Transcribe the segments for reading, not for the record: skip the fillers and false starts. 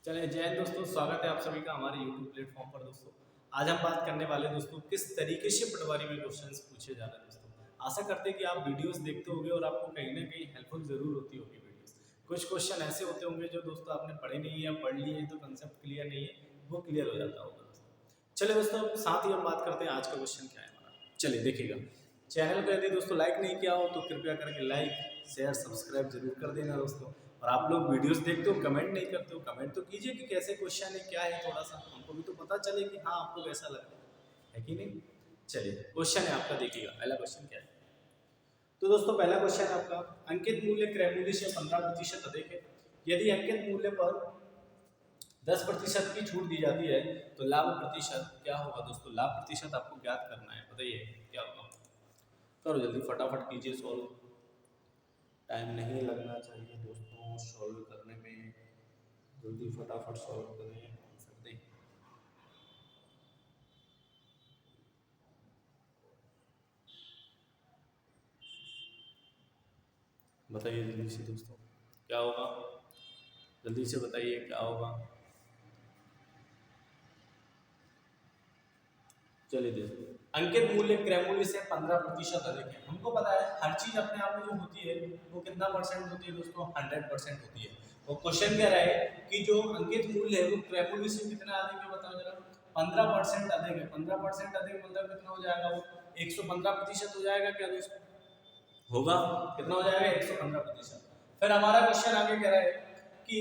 चलिए जय हिंद दोस्तों, स्वागत है आप सभी का हमारे YouTube प्लेटफॉर्म पर। दोस्तों आज हम बात करने वाले दोस्तों किस तरीके से पटवारी में क्वेश्चंस पूछे जा रहे हैं। दोस्तों आशा करते हैं कि आप वीडियोस देखते होंगे और आपको कहीं ना कहीं हेल्पफुल जरूर होती होगी वीडियोस। कुछ क्वेश्चन ऐसे होते होंगे जो दोस्तों आपने पढ़े नहीं है, पढ़ लिए तो कंसेप्ट क्लियर नहीं है, वो क्लियर हो जाता होगा दोस्तों। चलिए दोस्तों, साथ ही हम बात करते हैं आज का क्वेश्चन क्या है हमारा। चलिए देखिएगा, चैनल को यदि दोस्तों लाइक नहीं किया हो तो कृपया करके लाइक शेयर सब्सक्राइब जरूर कर देना दोस्तों। और आप लोग वीडियोस देखते हो कमेंट नहीं करते हो, कमेंट तो कीजिए कि कैसे क्वेश्चन है, क्या है, थोड़ा सा हमको भी तो पता चले कि हाँ आपको कैसा लगा है कि नहीं। चलिए क्वेश्चन है आपका, देखिएगा पहला क्वेश्चन क्या है। तो दोस्तों पहला क्वेश्चन है आपका, अंकित मूल्य क्रय मूल्य से 15% अधिक है। यदि अंकित मूल्य पर 10% की छूट दी जाती है तो लाभ प्रतिशत क्या होगा। दोस्तों लाभ प्रतिशत आपको ज्ञात करना है, बताइए क्या होगा। करो जल्दी फटाफट कीजिए सॉल्व, टाइम नहीं लगना चाहिए दोस्तों सॉल्व करने में। जल्दी फटाफट सॉल्व करें, आंसर दें। बताइए जल्दी से दोस्तों क्या होगा, जल्दी से बताइए क्या होगा। चलिए देखो, अंकित मूल्य क्रय मूल्य से 15% अधिक है। हमको पता है हर चीज अपने आप में जो होती है वो कितना परसेंट होती है दोस्तों, 100% होती है। वो क्वेश्चन कह रहा है कि जो अंकित मूल्य है वो क्रय मूल्य से कितना अधिक है, बताओ जरा। 15% अधिक है। 15% अधिक मतलब कितना हो जाएगा, वो 115% हो जाएगा क्या दोस्तों, होगा। कितना हो जाएगा, 115%। फिर हमारा क्वेश्चन आगे कह रहा है कि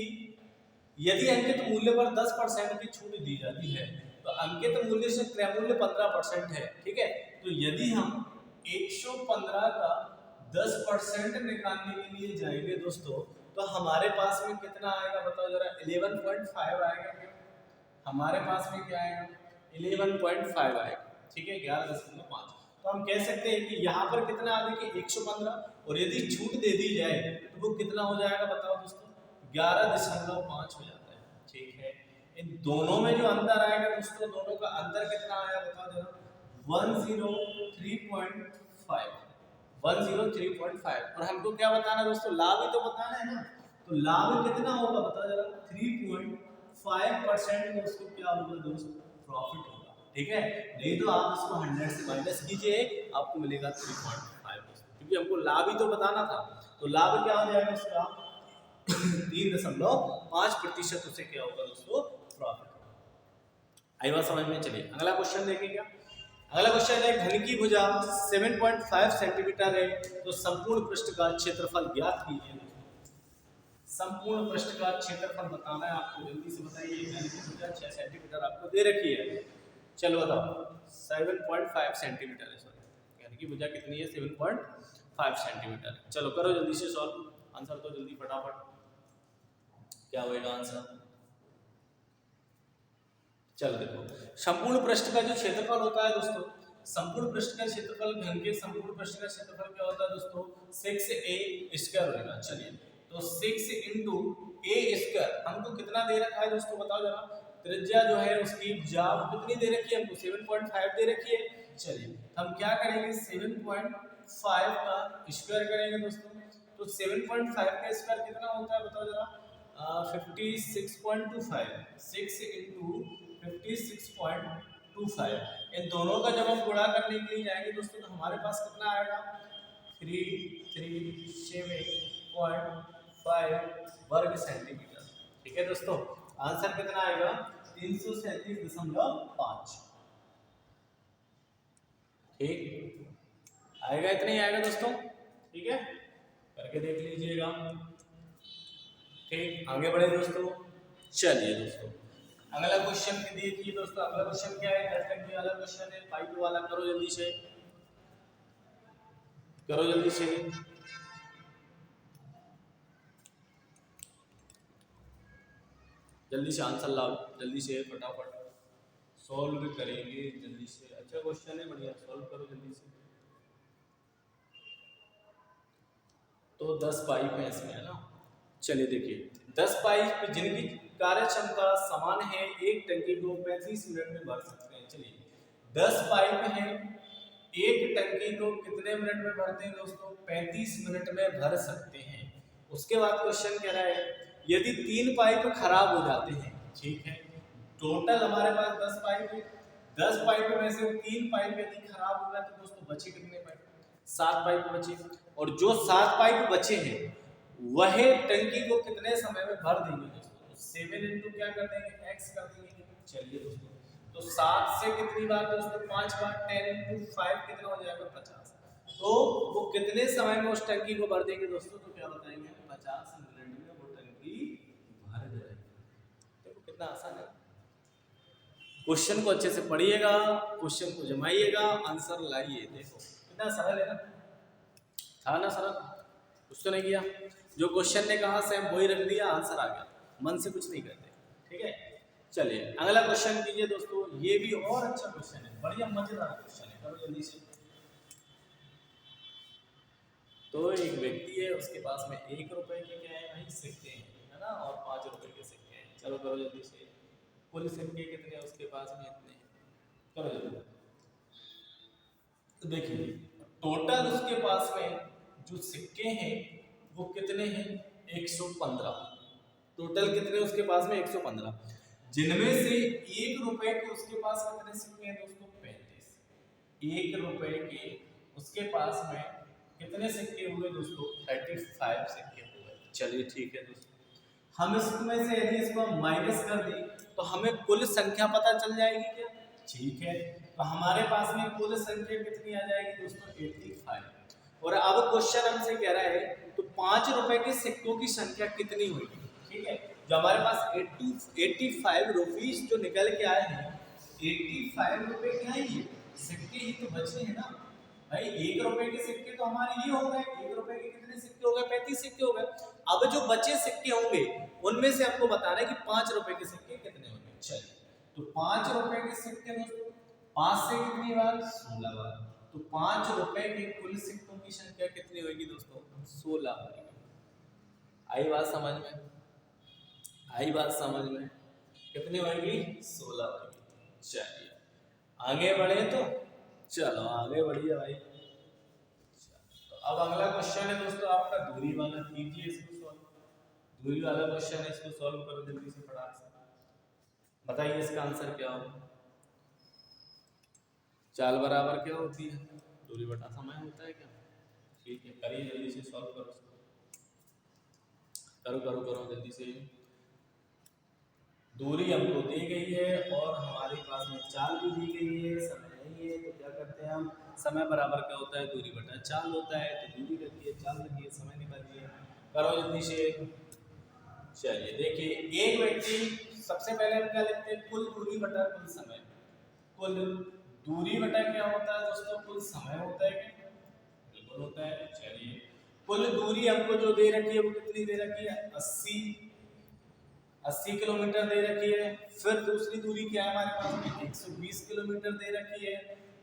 यदि अंकित मूल्य पर 10% की छूट दी जाती है तो अंकित मूल्य से क्रय मूल्य 15% है, ठीक है। तो यदि हम 115 का 10% निकालने के लिए जाएंगे दोस्तों तो हमारे पास में कितना आएगा, बताओ जरा। 11.5 आएगा क्या, हमारे पास में क्या आएगा, 11.5 आएगा, ठीक है, 11.5। तो हम कह सकते हैं कि यहाँ पर कितना आ देखिए 115, और यदि छूट दे दी जाए तो वो कितना हो जाएगा, बताओ दोस्तों, 11.5 हो जाता है, ठीक है। इन दोनों में जो अंतर आएगा दोस्तों, दोनों का अंतर कितना आया बताओ जरा, 103.5, 103.5। और हमको क्या बताना है दोस्तों, लाभ ही तो बताना है ना। तो लाभ कितना होगा बताओ जरा, 3.5% दोस्तों क्या होगा दोस्तों, प्रॉफिट होगा, ठीक है। नहीं तो आप इसको 100 से माइनस कीजिए, आपको मिलेगा 3.5 दोस्तों, क्योंकि हमको लाभ ही तो बताना था। तो लाभ क्या हो जाएगा उसका 3.5%, उसे क्या होगा दोस्तों, प्रॉफिट। आई बात समझ में। चलिए अगला क्वेश्चन देखेंगे। अगला क्वेश्चन है, घन की भुजा 7.5 सेंटीमीटर है तो संपूर्ण पृष्ठ का क्षेत्रफल ज्ञात कीजिए। संपूर्ण पृष्ठ का क्षेत्रफल बताना है आपको, जल्दी से बताइए। घन की भुजा 6 सेंटीमीटर आपको दे रखी है, चलो बताओ। 7.5 सेंटीमीटर है, सॉरी घन की भुजा कितनी है, 7.5 सेंटीमीटर। चलो करो जल्दी से सॉल्व, आंसर तो जल्दी फटाफट क्या होएगा आंसर। चलो देखो, संपूर्ण पृष्ठ का जो क्षेत्रफल होता है दोस्तों, संपूर्ण पृष्ठ का क्षेत्रफल, घन के संपूर्ण पृष्ठ का क्षेत्रफल क्या होता है दोस्तों, 6a² होगा। चलिए तो 6 इंटू ए स्क्वायर हमको कितना दे रखा है दोस्तों, बताओ जरा। त्रिज्या जो है उसकी भुजा कितनी दे रखी है हमको, 7.5 दे रखी है। चलिए हम क्या करेंगे, 7.5 का स्क्वायर करेंगे दोस्तों। तो 7.5 का स्क्वायर कितना होता है बताओ जरा, 56.25, 6 इंटू 56.25। इन दोनों का जब हम गुणा करने के लिए जाएंगे दोस्तों तो हमारे पास कितना आएगा, 337.5 वर्ग सेंटीमीटर, ठीक है दोस्तों। आंसर कितना आएगा, 337.5, ठीक आएगा, इतना ही आएगा दोस्तों, ठीक है, करके देख लीजिएगा। ठीक आगे बढ़े दोस्तों। चलिए दोस्तों अगला क्वेश्चन देखिए दोस्तों, अगला क्वेश्चन क्या है, 10 टंकी वाला क्वेश्चन है, पाइप वाला। करो जल्दी से, करो जल्दी से, जल्दी से आंसर लाओ, जल्दी से फटाफट सॉल्व करेंगे जल्दी से। अच्छा क्वेश्चन है, बढ़िया, सॉल्व करो जल्दी से। तो 10 पाइप है इसमें, है ना। चलिए देखिए, 10 पाइप जिनकी कार्य क्षमता समान है एक टंकी को 35 मिनट में भर सकते हैं। चलिए 10 पाइप हैं, एक टंकी को कितने मिनट में भरते हैं दोस्तों, 35 मिनट में भर सकते हैं। उसके बाद क्वेश्चन कह रहा है, यदि 3 पाइप खराब हो जाते हैं, ठीक है, टोटल हमारे पास 10 पाइप है, 10 पाइप में से 3 पाइप यदि खराब हो गया तो दोस्तों बचे कितने पाइप? 7 पाइप बचे। और जो 7 पाइप बचे हैं वह टंकी को कितने समय में भर देंगे दोस्तों? 7 इंटू क्या कर देंगे? x कर देंगे। चलिए दोस्तों, तो 7 से कितनी बार दोस्तों? 5 बार। 10 इंटू 5 कितना हो जाएगा? 50। तो वो कितने समय में उस टंकी को भर देंगे दोस्तों? तो क्या बताएंगे? 50 मिनट में वो टंकी भर जाएगी। देखो कितना आसान है। क्वेश्चन को अच्छे से पढ़िएगा, क्वेश्चन को जमाइएगा, आंसर लाइए। देखो कितना सरल है ना, था ना सरल? कुछ तो नहीं किया, जो क्वेश्चन ने कहा सेम वही रख दिया, आंसर आ गया, मन से कुछ नहीं करते। ठीक है, चलिए अगला क्वेश्चन कीजिए दोस्तों। ये भी और अच्छा क्वेश्चन है, बढ़िया मजेदार क्वेश्चन है, करो जल्दी से। तो एक व्यक्ति है, उसके पास में 1 रुपए के क्या है भाई? सिक्के हैं, है ना, और 5 रुपए के सिक्के हैं। चलो करो जल्दी से, कुल सिक्के कितने हैं उसके पास में? इतने हैं, करो जल्दी। तो देखिए टोटल उसके पास में जो सिक्के हैं वो कितने हैं? 115। टोटल कितने उसके पास में? 115, जिनमें से 1 रुपए के उसके पास कितने सिक्के हैं दोस्तों? 35। 1 रुपए के उसके पास में कितने सिक्के हुए दोस्तों? 35 सिक्के हुए। चलिए ठीक है दोस्तों, हम इसमें से यदि इसको माइनस कर दें तो हमें कुल संख्या पता चल जाएगी क्या? ठीक है, तो हमारे पास में कुल संख्या कितनी आ जाएगी दोस्तों? 85। और अब क्वेश्चन हमसे कह रहा है तो 5 रुपए के सिक्कों की संख्या कितनी होगी? ठीक है, जो हमारे पास 85 रुपीज जो निकल के आए हैं, 85 रुपए क्या है? ये सिक्के ही तो बचे हैं ना भाई। 1 रुपए के सिक्के तो हमारे ये हो गए, 1 रुपए के कितने सिक्के हो गए? 35 सिक्के हो गए। अब जो बचे सिक्के होंगे उनमें से आपको बताना है कि 5 रुपए के सिक्के कितने होंगे। चलिए, तो 5 रुपए के सिक्के दोस्तों 5 से कितनी बार? 16 बार। तो 5 रुपए के कुल सिक्कों की संख्या कितनी होगी दोस्तों? 16 होगी। आई बात समझ में? आई बात समझ में? कितनी होगी? 16 होगी। चलिए आगे बढ़े तो, चलो आगे बढ़िए भाई। तो अब अगला क्वेश्चन है दोस्तों आपका दूरी वाला, कीजिए इसको सॉल्व। दूरी वाला क्वेश्चन है, इसको सॉल्व करो जल्दी से फटाक से। बताइए इसका आंसर क्या होगा? चाल बराबर क्या होती है? दूरी बटा समय होता है क्या? ठीक है, करिए जल्दी से सॉल्व करो इसको। करो करो करो जल्दी से। दूरी हमको दी गई है और हमारे पास में चाल भी दी गई है, समय नहीं है, तो क्या करते हैं हम? समय बराबर क्या होता है? दूरी बटा चाल होता है। तो दूरी रखिए, चाल रखिए, समय निकालिए, करो जल्दी से। चलिए देखिए, एक व्यक्ति, सबसे पहले हम क्या लिखते हैं? कुल दूरी बटा कुल समय। कुल दूरी बटा क्या होता है दोस्तों? कुल समय होता है क्या? बिल्कुल होता है। चलिए, कुल दूरी हमको जो दे रखी है वो कितनी दे रखी है? 80 किलोमीटर दे रखी है। फिर दूसरी दूरी क्या है हमारे पास में? 120 किलोमीटर दे रखी है।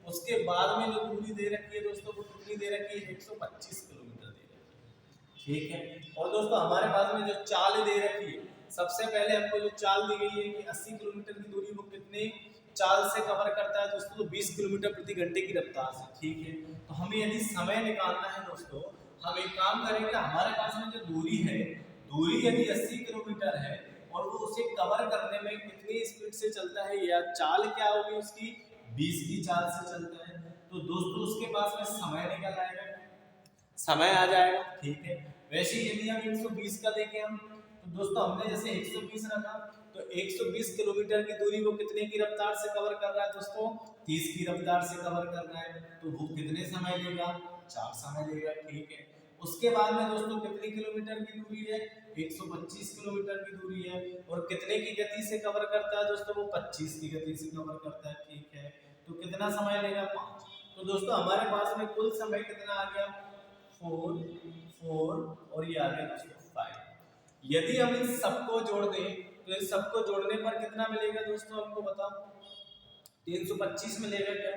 उसके बाद में जो दूरी दे रखी है दोस्तों वो कितनी दे रखी है? 125 किलोमीटर दे रखी है। ठीक है, और दोस्तों हमारे पास में जो चाल दे रखी है, सबसे पहले हमको जो चाल दी गई है कि 80 किलोमीटर की दूरी वो कितने चाल से कवर करता है दोस्तों? तो 20 किलोमीटर प्रति घंटे की रफ्तार से। ठीक है, तो हमें यदि समय निकालना है दोस्तों, हम एक काम करेंगे, हमारे पास में जो दूरी है, दूरी यदि 80 किलोमीटर है और वो उसे कवर करने में कितनी स्पीड से चलता है, या चाल क्या होगी उसकी? 20 की चाल से चलता है। तो दोस्तों उसके पास में समय निकल आएगा, समय आ जाएगा। ठीक है, वैसे यदि हम 120 का देखें हम, तो दोस्तों हमने जैसे 120 रखा, तो 120 किलोमीटर की दूरी वो कितने की रफ्तार से कवर कर रहा है दोस्तों? 30 की रफ्तार से कवर कर रहा है। तो वो कितने समय लेगा? 4 समय लेगा। ठीक है, उसके बाद में दोस्तों कितनी किलोमीटर की दूरी है? 125 किलोमीटर की दूरी है। और कितने की गति से कवर करता है दोस्तों? वो 25 की गति से कवर करता है। ठीक है, तो कितना समय लेगा? 5। तो दोस्तों हमारे पास में कुल समय कितना आ गया? 4 4 और ये आ गया दोस्तों 5। यदि हम इन सबको जोड़ दें तो इन सबको जोड़ने पर कितना मिलेगा दोस्तों? हमको बताओ, 325 मिलेगा क्या?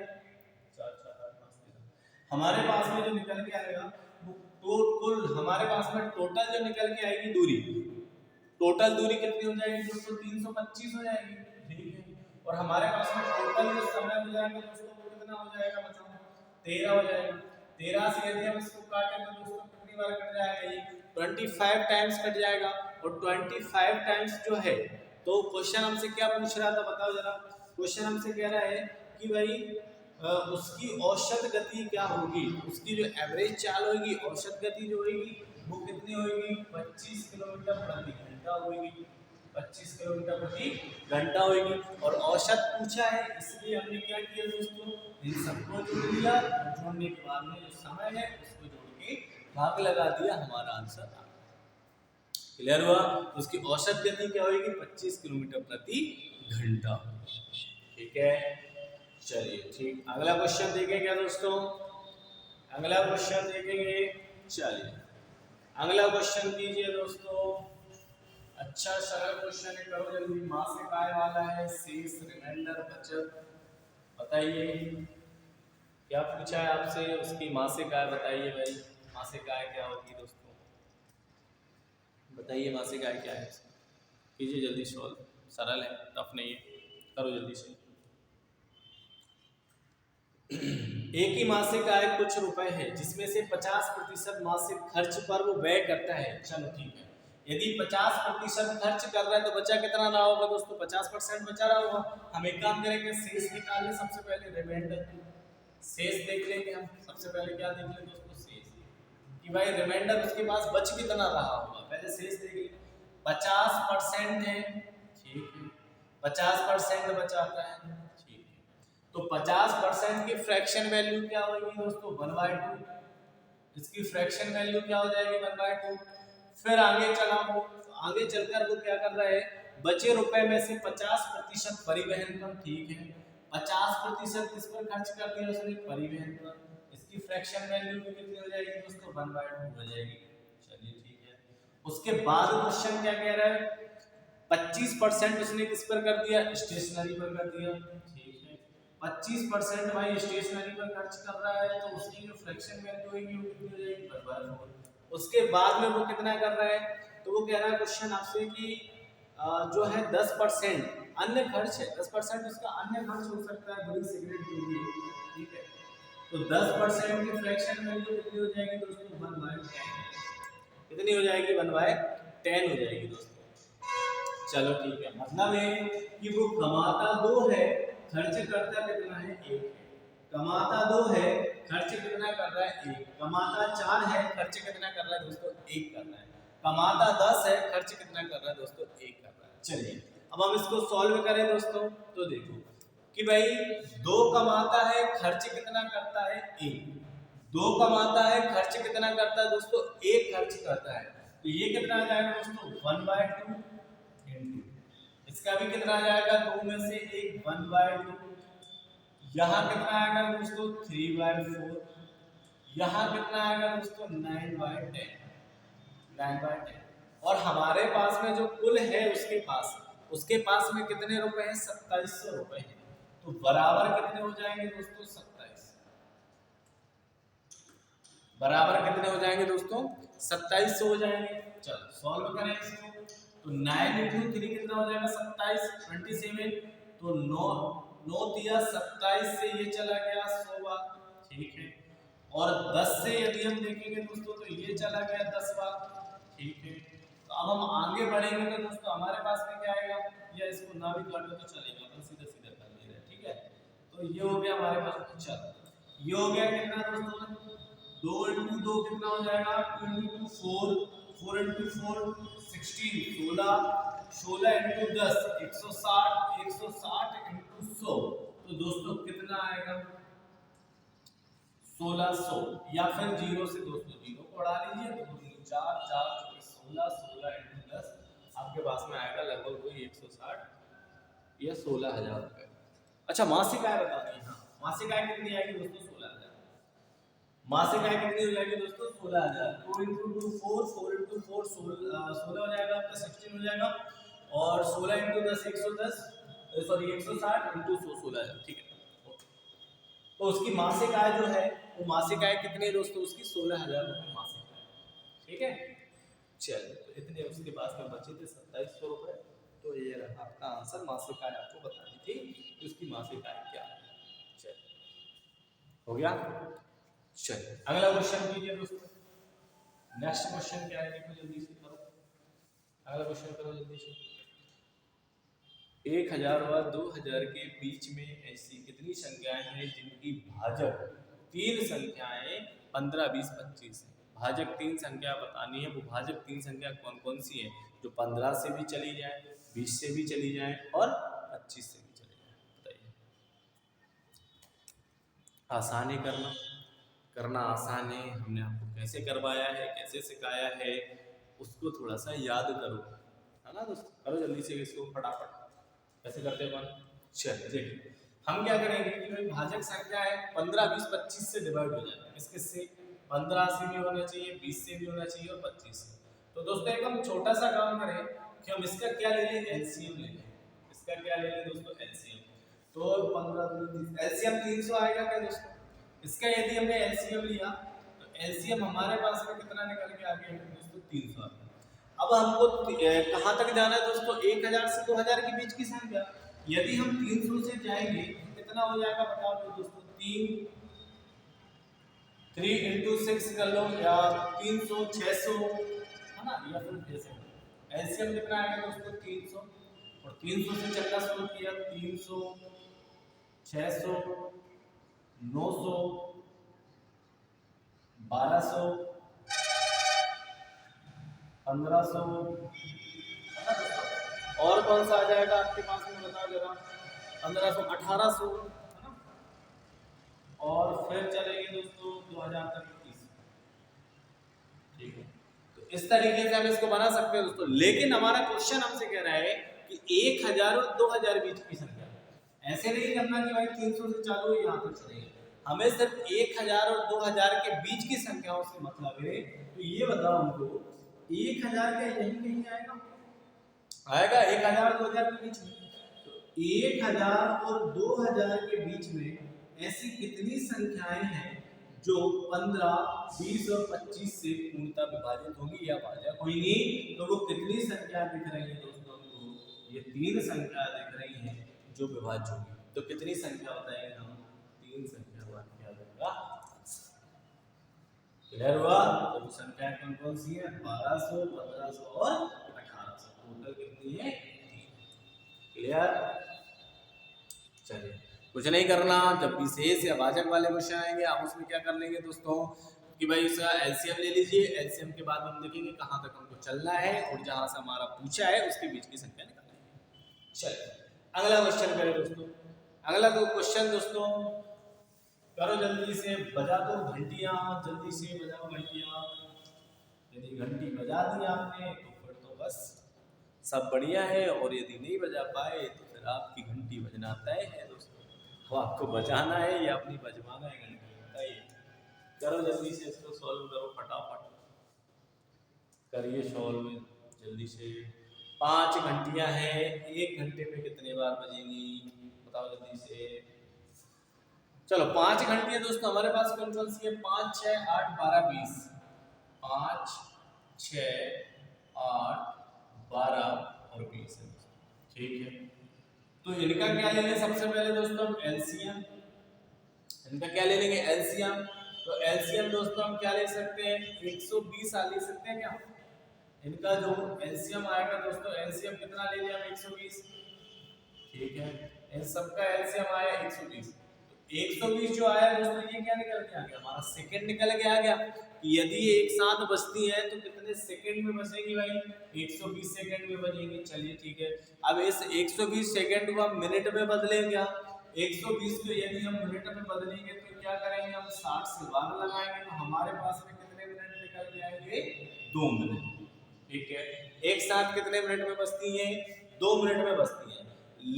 4 4 8 5 13। हमारे पास में जो निकल के आएगा वो कुल हमारे पास में टोटल जो निकल के आएगी दूरी, टोटल दूरी कितनी हो जाएगी दोस्तों? 325 हो जाएगी। ठीक है, और हमारे पास में टोटल जो समय हो जाएगा दोस्तों वो कितना हो जाएगा? बताओ, 13 हो जाएगा। 13 से यदि हम इसको काटें तो दोस्तों कितनी बार कट जाएगा? ये 25 टाइम्स कट जाएगा। और 25 टाइम्स जो है, तो क्वेश्चन हमसे क्या पूछ रहा था बताओ जरा। क्वेश्चन हमसे कह रहा है कि भाई उसकी औसत गति क्या होगी, उसकी जो एवरेज चाल होगी, औसत गति जो होगी वो कितनी होगी, 25 किलोमीटर प्रति घंटा होगी, 25 किलोमीटर प्रति घंटा होगी। और औसत पूछा है इसलिए हमने क्या किया दोस्तों, इन सबको जोड़ लिया, जोड़ने के बाद में जो समय है उसको जोड़ के भाग लगा दिया, हमारा आंसर आ गया। क्लियर हुआ। उसकी औसत गति क्या होगी, 25 किलोमीटर प्रति घंटा। ठीक है, चलिए ठीक, अगला क्वेश्चन देखेंगे क्या दोस्तों, अगला क्वेश्चन देखेंगे। चलिए अगला क्वेश्चन कीजिए दोस्तों। अच्छा सरल क्वेश्चन है, करो जल्दी। मासिक आय वाला है, शेष, रिमाइंडर, बचत। बताइए क्या पूछा है आपसे, उसकी मासिक आय बताइए भाई, मासिक आय क्या होगी दोस्तों, बताइए मासिक आय क्या है। कीजिए जल्दी सॉल्व, सरल है, टफ नहीं है, करो जल्दी से। एक ही मासिक आय कुछ रुपए है जिसमें से 50% मासिक खर्च पर वो व्यय करता है। चलो ठीक है, यदि 50% खर्च कर रहा है तो बचा कितना रहा होगा दोस्तों, 50% बचा रहा होगा। हम एक काम करेंगे, शेष निकाल लें सबसे पहले, रिमाइंडर शेष देख लेंगे हम। सबसे पहले क्या देख लें दोस्तों, शेष, कि भाई रिमाइंडर उसके पास बच कितना रहा होगा, पहले शेष देख लें। 50% है, ठीक है, 50% बचाता है, ठीक है। तो 50% की फ्रैक्शन वैल्यू क्या होगी दोस्तों, 1/2। इसकी फ्रैक्शन वैल्यू क्या हो जाएगी, 1/2। फिर आगे चला वो, आगे चलकर वो क्या कर रहा है, बचे रुपए में से 50% परिवहन पर, ठीक है, 50% किस पर खर्च कर दिया उसने, परिवहन पर। इसकी फ्रैक्शन वैल्यू भी कितनी हो जाएगी दोस्तों, 1/2 हो जाएगी। चलिए ठीक है, उसके बाद क्वेश्चन क्या कह रहा है, 25% उसने किस पर कर दिया, स्टेशनरी पर कर दिया, ठीक है। 25% भाई स्टेशनरी पर खर्च कर रहा है, तो उसकी जो फ्रैक्शन वैल्यू होगी वो कितनी हो जाएगी, 1/4। उसके बाद में वो कितना कर रहा है, तो वो कह रहा है क्वेश्चन आपसे कि जो है 10% अन्य खर्च है, 10% उसका अन्य खर्च हो सकता है, बड़ी सिगरेट के लिए, ठीक है। तो 10% की फ्रैक्शन वैल्यू कितनी हो जाएगी दोस्तों, 1/10। कितनी हो जाएगी, 1/10 हो जाएगी दोस्तों। चलो ठीक है, मतलब है कि वो कमाता 2 है, खर्च करता कितना है, 1 है। कमाता 2 है, खर्च कितना कर रहा है, 1। कमाता 4 है, खर्च कितना कर रहा है दोस्तों, 1 कर रहा है। कमाता 10 है, खर्च कितना कर रहा है दोस्तों, 1 कर रहा है। चलिए अब हम इसको सॉल्व करें दोस्तों, तो देखो कि भाई 2 कमाता है, खर्च कितना करता है, 1। 2 कमाता है, खर्च कितना करता है दोस्तों, 1 खर्च करता है। तो ये कितना आ जाएगा दोस्तों, 1/2 इंटू, इसका भी कितना आ जाएगा, 2 में से 1, 1/2। यहाँ कितना आएगा दोस्तों, 3/4। यहाँ कितना आएगा दोस्तों, 9/10, 9/10। और हमारे पास में जो कुल है उसके पास में कितने रुपए हैं, 2700 रुपए हैं। तो बराबर कितने हो जाएंगे दोस्तों, 27। बराबर कितने हो जाएंगे दोस्तों, 2700 हो जाएंगे। चलो सॉल्व करें इसको, तो 9 × 3 कितना हो जाएगा, 27, 27। तो 9 9 दिया 27 से ये चला गया 100 बार, ठीक है। और 10 से यदि हम देखेंगे दोस्तों तो ये चला गया 10 बार, ठीक है। तो अब हम आगे बढ़ेंगे तो दोस्तों हमारे पास में क्या आएगा, या इसको ना भी काटो तो चलेगा, तो सीधा सीधा कर ले रहे हैं, ठीक है। तो ये हो गया हमारे पास, चलो ये हो गया कितना दोस्तों, 2 × 2 कितना हो जाएगा, 2 × 4, 4 × 4 16, 16 × 10 160, 160 × 100। तो दोस्तों कितना आएगा, 1600। या फिर 0 से दोस्तों 0 को उड़ा लीजिए, तो 4 4 16, 16 × 10 आपके पास में आएगा लगभग वही 160 या 16,000 रुपए। अच्छा मासिक आय बता दी, हाँ मासिक आय कितनी आएगी दोस्तों, 16,000। मासिक आय कितनी हो जाएगी दोस्तों, 16,000। 2 × 2 4, 4 × 4 16 हो जाएगा आपका, 16 हो जाएगा। और 16 × 10 110, सॉरी 160 × 100 16,000, ठीक है। तो उसकी मासिक आय जो है वो मासिक आय कितनी है दोस्तों, उसकी 16,000 रुपये मासिक आय, ठीक है। चलिए तो इतने उसके पास में बचे थे 2700 रुपये। तो ये रहा आपका आंसर, मासिक आय आपको बतानी थी कि उसकी मासिक आय क्या है। चलिए हो गया। चलिए अगला क्वेश्चन कीजिए दोस्तों। नेक्स्ट क्वेश्चन क्या है, देखो जल्दी से करो। अगला क्वेश्चन करो जल्दी से। 1000 व 2000 के बीच में ऐसी कितनी संख्याएं हैं जिनकी भाजक तीन संख्याएं 15, 20, 25 है। भाजक तीन संख्या बतानी है, वो भाजक तीन संख्या कौन कौन सी है जो 15 से भी चली जाए, 20 से भी चली जाए और 25 से भी चली जाए। बताइए। आसान है करना आसान है। हमने आपको कैसे करवाया है, कैसे सिखाया है, उसको थोड़ा सा याद करो, है ना दोस्तों। करो जल्दी से इसको फटाफट। कैसे करते हैं अपन? चलिए देखिए, हम क्या करेंगे कि भाई भाजक संख्या है 15, 20, 25 से डिवाइड हो जाए। किस किस से? 15 से भी होना चाहिए, 20 से भी होना चाहिए और 25 से। तो दोस्तों एक हम छोटा सा काम करें कि हम इसका क्या ले लें, एलसीएम ले लें। इसका क्या ले लें दोस्तों, एलसीएम। तो 15 एलसीएम 300 आएगा क्या दोस्तों? इसका यदि हमने एलसीएम लिया तो एलसीएम हमारे पास में कितना निकल के आ गया दोस्तों, 300 आ गया। अब हमको कहाँ तक जाना है दोस्तों, 1000 से 2000 के बीच की संख्या। यदि हम 300 से जाएंगे तो कितना हो जाएगा बताओ दोस्तों, 3 इंटू 6 कर लो, या 300, 600, है ना, या फिर कैसे। एलसीएम कितना आएगा दोस्तों, 300, और 300 से चलना शुरू किया, 300, 600, 900, 1200, 1500, और कौन सा आ जाएगा आपके पास में बताओ जरा, 1500, 1800, है ना, और फिर चलेंगे दोस्तों 2000 तक 21। ठीक है, तो इस तरीके से हम इसको बना सकते हैं दोस्तों। लेकिन हमारा क्वेश्चन हमसे कह रहा है कि 1000 और 2000 बीच की संख्या। ऐसे नहीं करना कि भाई 300 से चालू है यहाँ तक चलेंगे, हमें सिर्फ 1000 और 2000 के बीच की संख्याओं से मतलब है। तो ये बताओ हमको, 1000 क्या यही कहीं आएगा? आएगा 1000 और 2000 के बीच में। तो 1000 और 2000 के बीच में ऐसी कितनी संख्याएं हैं जो 15, 20 और 25 से पूर्णतः विभाजित होंगी या भाजक होंगी? तो वो कितनी संख्या दिख रही है दोस्तों हमको? ये तीन संख्या दिख रही है जो विभाज्य होगी। तो कितनी संख्या बताएंगे हम? तीन संख्या वाक्य आ जाएगा। क्लियर हुआ? तो संख्या कौन कौन सी है? 1200, 1500 और 1800। टोटल कितनी है? क्लियर? चलिए, कुछ नहीं करना। जब विशेष या भाजक वाले क्वेश्चन आएंगे आप उसमें क्या कर लेंगे दोस्तों कि भाई उसका एलसीएम ले लीजिए। एलसीएम के बाद हम देखेंगे कहाँ तक हमको चलना है और जहाँ से हमारा पूछा है उसके बीच की संख्या निकालेंगे। चलिए अगला क्वेश्चन करें दोस्तों। अगला तो क्वेश्चन दोस्तों करो जल्दी से, बजा दो घंटियां, जल्दी से बजाओ घंटियां। यदि घंटी बजा दी आपने तो फिर तो बस सब बढ़िया है, और यदि नहीं बजा पाए तो फिर आपकी घंटी बजना तय है दोस्तों। वो आपको बजाना है या अपनी बजवाना है घंटी, बताइए। करो जल्दी से इसको सॉल्व करो फटाफट, करिए सॉल्व जल्दी से। 5 घंटियां हैं, 1 घंटे में कितने बार बजेंगी बताओ जल्दी से। चलो 5 घंटियां दोस्तों हमारे पास कौन कौन सी है? 5, 6, 8, 12, 20। 5, 6, 8, 12 और 20 है। ठीक है, तो इनका क्या ले लें सबसे पहले दोस्तों हम? एलसीएम। इनका क्या ले लेंगे? एलसीएम। तो एलसीएम दोस्तों हम क्या ले सकते हैं? 120 ले सकते हैं क्या? इनका जो एलसीएम आएगा दोस्तों, एलसीएम कितना ले लिया हम? 120। ठीक है, इन सबका एलसीएम आया 120। तो 120 जो आया दोस्तों ये क्या निकल के आ गया? हमारा सेकंड निकल के आ गया। यदि ये एक साथ बजती है तो कितने सेकंड में बजेगी भाई? 120 सेकंड में बजेगी। चलिए ठीक है, अब इस 120 सेकंड को हम मिनट में बदलेंगे क्या? 120 को यदि हम मिनट में बदलेंगे तो क्या करेंगे हम? 60 से बार लगाएंगे तो हमारे पास में कितने मिनट निकल के आएंगे? 2 मिनट। ठीक है, एक साथ कितने मिनट में बजती है? 2 मिनट में बजती है।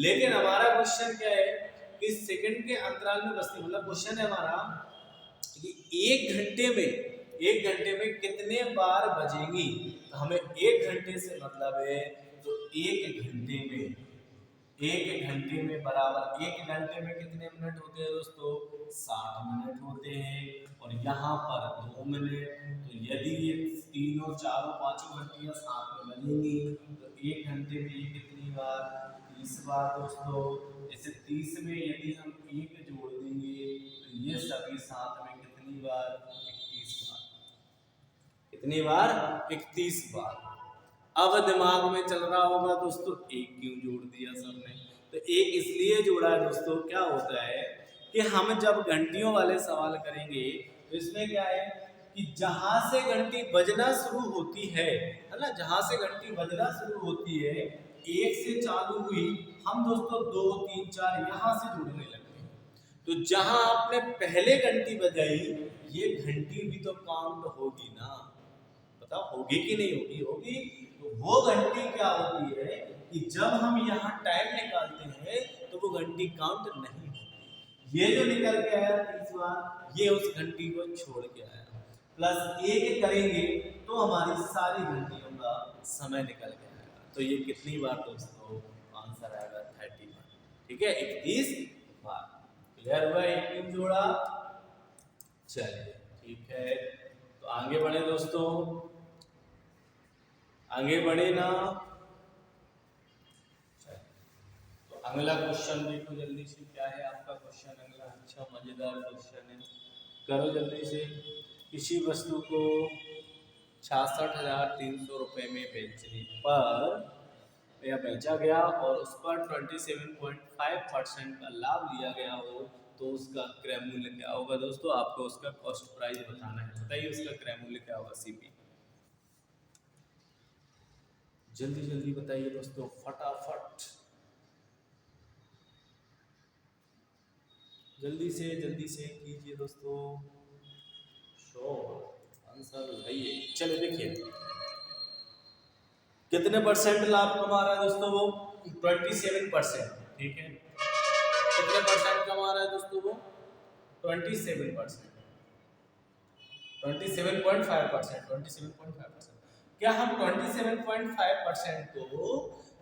लेकिन हमारा क्वेश्चन क्या है कि सेकंड के अंतराल में बजती, मतलब क्वेश्चन है हमारा कि 1 घंटे में कितने बार बजेंगी। तो हमें 1 घंटे से मतलब है, तो 1 घंटे में बराबर 1 घंटे में कितने मिनट होते हैं दोस्तों? 60 मिनट होते हैं, और यहाँ पर 2 मिनट। तो यदि ये तीनों चारों पांचों घंटियां साथ में बजेंगी तो 1 घंटे में ये कितनी बार? 30 बार दोस्तों। इसे 30 में यदि हम 1 जोड़ देंगे तो ये सभी साथ में कितनी बार? 31 बार। कितनी बार? 31 बार। अब दिमाग में चल रहा होगा दोस्तों एक क्यों जोड़ दिया सर ने, तो एक इसलिए जोड़ा है दोस्तों, क्या होता है कि हम जब घंटियों वाले सवाल करेंगे तो इसमें क्या है कि जहां से घंटी बजना शुरू होती है ना, जहां से घंटी बजना शुरू होती है, एक से चालू हुई, हम दोस्तों 2 3 4 यहां से जुड़ने लगते हैं। तो जहां आपने पहले घंटी बजाई, ये घंटी भी तो काउंट होगी ना, बताओ होगी कि नहीं होगी? होगी। तो वो घंटी क्या होती है कि जब हम यहाँ टाइम निकालते हैं तो वो घंटी काउंट नहीं होती। ये जो निकल के आया 30 बार, ये उस घंटी को छोड़ के आया। प्लस एक करेंगे तो हमारी सारी घंटियों का समय निकल के आएगा। तो ये कितनी बार दोस्तों? आंसर आएगा 30 बार। ठीक है, 31 बार। क्लियर हुआ? एक क्यों जोड़ा? चलिए ठीक है, तो आगे बढ़े दोस्तों, आगे बढ़े ना। तो अगला क्वेश्चन देखो जल्दी से, क्या है आपका क्वेश्चन अगला? अच्छा मजेदार क्वेश्चन है, करो जल्दी से। किसी वस्तु को 66,300 रुपये में बेचने पर या बेचा गया और उस पर 27.5% का लाभ लिया गया हो तो उसका क्रय मूल्य क्या होगा दोस्तों? आपको उसका कॉस्ट प्राइस बताना है। बताइए उसका क्रय मूल्य क्या होगा? सीपी जल्दी जल्दी बताइए दोस्तों, फटाफट, जल्दी से कीजिए दोस्तों, शो आंसर बताइए। चलो देखिए कितने परसेंट लाभ कमा रहा है दोस्तों वो? 27%। ठीक है, कितने परसेंट कमा रहा है दोस्तों वो? 27%, 27.5%, 27.5%। क्या हम 27.5% को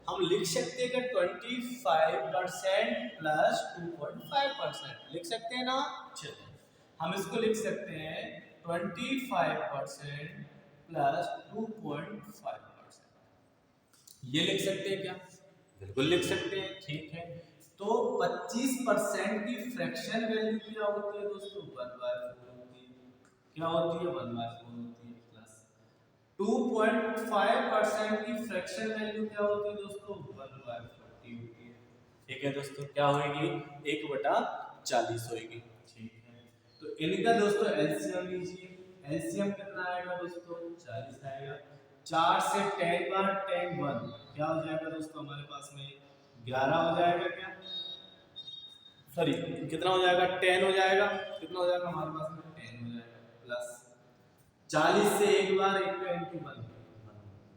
हम लिख सकते हैं कि 25% प्लस 2.5% लिख सकते हैं ना? चलिए हम इसको लिख सकते हैं 25% प्लस 2.5%, ये लिख सकते हैं क्या? बिल्कुल लिख सकते हैं। ठीक है, तो 25% की फ्रैक्शन वैल्यू क्या होती है दोस्तों? 1/4 होती है। क्या होती है? 1/4 होती है। प्लस 2.5% की फ्रैक्शन वैल्यू क्या होती है दोस्तों? 1/40 होती है। ठीक है दोस्तों, क्या होगी? 1/40 होगी। ठीक है, तो इनका दोस्तों एलसीएम लीजिए। एलसीएम कितना आएगा दोस्तों? 40 आएगा। 4 से 10 बार 10 1 क्या हो जाएगा दोस्तों हमारे पास में? 11 हो जाएगा। क्या सॉरी कितना हो जाएगा? 10 हो जाएगा। कितना हो जाएगा हमारे पास में? 10 हो जाएगा। प्लस 40 से एक बार एक का इंटू 1।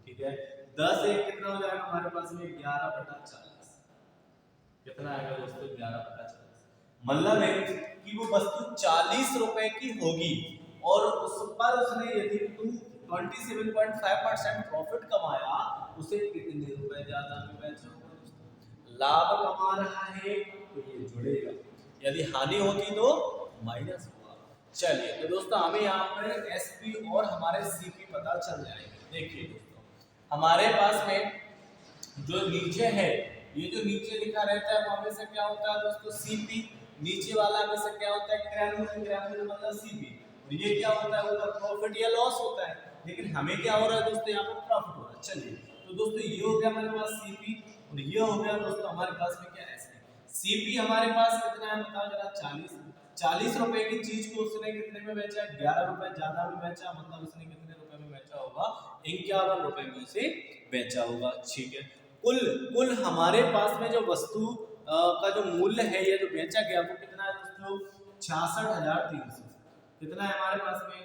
ठीक है, 10 एक कितना हो जाएगा हमारे पास में? 11/40। कितना आएगा दोस्तों? 11/40। मतलब है कि वो वस्तु 40 रुपए की होगी और उस पर उसने यदि 27.5% प्रॉफिट कमाया, उसे कितने रुपए ज्यादा में बेचा होगा दोस्तों? लाभ कमा रहा है तो ये जुड़ेगा, यदि हानि होती तो माइनस होगा। चलिए तो दोस्तों हमें यहाँ पर एसपी और हमारे सीपी पता चल जाएंगे। देखिए दोस्तों हमारे पास में जो नीचे है, ये जो नीचे लिखा रहता है वो हमेशा क्या होता है दोस्तों? सीपी। नीचे वाला हमेशा क्या होता है? क्रय मूल्य। क्रय मूल्य मतलब सीपी। और ये क्या होता है? ऊपर प्रॉफिट या लॉस होता है। लेकिन हमें क्या हो रहा है दोस्तों? यहाँ पर प्रॉफिट हो रहा है। चलिए तो दोस्तों ये हो गया हमारे पास सीपी और ये हो गया दोस्तों हमारे पास में क्या? एसपी। सीपी हमारे पास कितना है बताओ जरा? 40 रुपए की चीज को उसने कितने में बेचा? 11 रुपए ज्यादा में बेचा, मतलब उसने कितने रुपए में बेचा होगा? 51 रुपए में उसे बेचा होगा। ठीक है, कुल कुल हमारे पास में जो वस्तु का जो मूल्य है, ये जो बेचा गया वो कितना है दोस्तों? 66,300। कितना है हमारे पास में?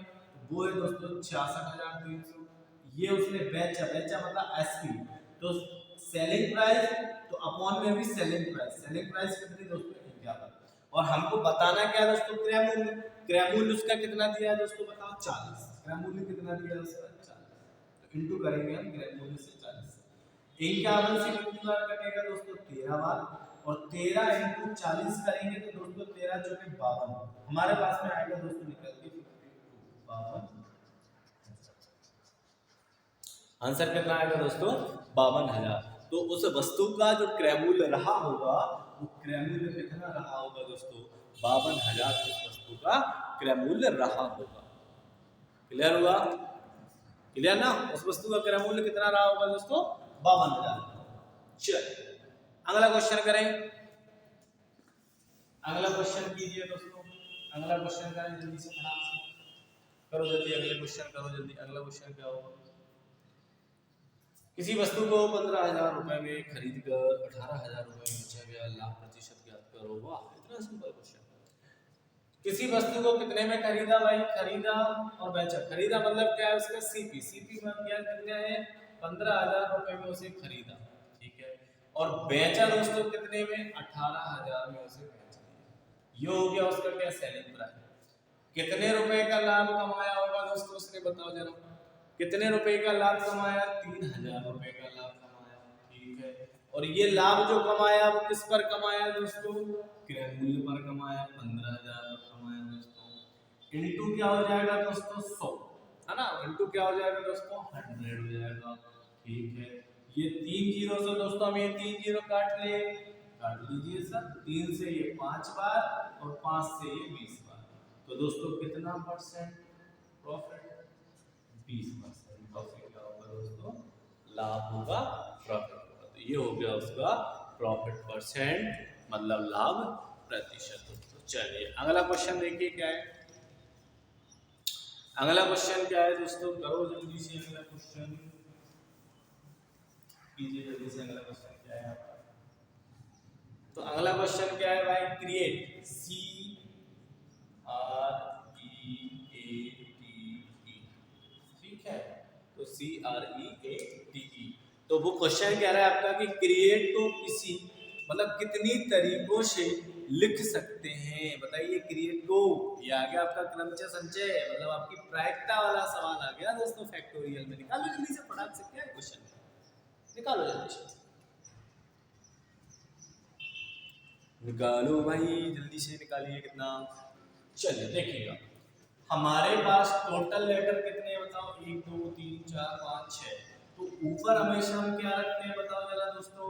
वो है दोस्तों 66,300। ये उसने बेचा, बेचा मतलब एसपी, तो सेलिंग प्राइस तो अपॉन में भी सेलिंग प्राइस। सेलिंग प्राइस कितनी दोस्तों? 51। और हमको बताना क्या है दोस्तों? क्रय मूल्य। क्रय मूल्य उसका कितना दिया है दोस्तों बताओ? 40। क्रय मूल्य कितना दिया है उसका? 40। तो इंटू करेंगे हम क्रय मूल्य से 40। 51 से कितनी बार कटेगा दोस्तों? 13 बार। और 13 इंटू 40 करेंगे तो दोस्तों 13 जो कि 52 हमारे पास में आएगा दोस्तों निकल के 52। आंसर कितना आएगा दोस्तों? 52,000। तो उस वस्तु का जो क्रय मूल्य रहा होगा, वो क्रय मूल्य कितना रहा होगा दोस्तों? 52,000 उस वस्तु का क्रय मूल्य रहा होगा। क्लियर हुआ? क्लियर ना। उस वस्तु का क्रय मूल्य कितना रहा होगा दोस्तों, 52,000। चलिए अगला क्वेश्चन करें। अगला क्वेश्चन कीजिए दोस्तों। अगला क्वेश्चन करें जल्दी से, फटाक से करो जल्दी, अगले क्वेश्चन करो जल्दी। अगला क्वेश्चन क्या होगा, किसी वस्तु को 15,000 रुपए में खरीद कर 18,000 रुपए में बेचा गया, लाभ प्रतिशत ज्ञात करो। वाह, इतना सिंपल क्वेश्चन। किसी वस्तु को कितने में खरीदा भाई, खरीदा और बेचा। खरीदा मतलब क्या है, उसका सीपी, सीपी में क्या कितने है, 15,000 रुपए में उसे खरीदा, ठीक है। और बेचा दोस्तों कितने में, 18,000 में उसे बेच दिया। ये हो गया उसका क्या, सेलिंग प्राइस। कितने रुपए का लाभ कमाया होगा दोस्तों, उसने बताओ जरा। कितने रुपए का लाभ कमाया, 3,000 रुपए का लाभ कमाया, ठीक है। और ये लाभ जो कमाया वो किस पर कमाया दोस्तों, क्रय मूल्य पर कमाया, 15,000 पर कमाया दोस्तों। इनटू क्या हो जाएगा दोस्तों, 100 है ना। इनटू क्या हो जाएगा दोस्तों, 100 हो जाएगा, ठीक है। ये 3 जीरो से दोस्तों हम ये 3 जीरो काट ले, काट लीजिए सर। 3 से ये 5 बार और 5 से ये 20 बार, तो दोस्तों कितना परसेंट प्रॉफिट, 20% प्रॉफिट क्या होगा दोस्तों, लाभ होगा, प्रॉफिट होगा। तो ये हो गया उसका प्रॉफिट परसेंट, मतलब लाभ प्रतिशत दोस्तों। चलिए अगला क्वेश्चन देखिए क्या है। अगला क्वेश्चन क्या है दोस्तों, करो जल्दी से अगला क्वेश्चन कीजिए जल्दी से। अगला क्वेश्चन क्या है आपका, तो अगला क्वेश्चन क्या है भाई, क्रिएट, CREATE, ठीक है। तो CREATE, तो वो क्वेश्चन कह रहा है आपका कि क्रिएट को किसी मतलब कितनी तरीकों से लिख सकते हैं, बताइए क्रिएट को। ये आ गया आपका क्रमचय संचय, मतलब आपकी प्रायिकता वाला सवाल आ गया दोस्तों फैक्टोरियल में। निकालो जल्दी से, फटाक से, क्या है क्वेश्चन, निकालो जल्दी से, निकालो भाई जल्दी से निकालिए, कितना। चलिए देखिएगा, हमारे पास टोटल लेटर कितने हैं बताओ, 1 2 3 4 5 6। तो ऊपर हमेशा हम क्या रखते हैं बताओ जरा दोस्तों,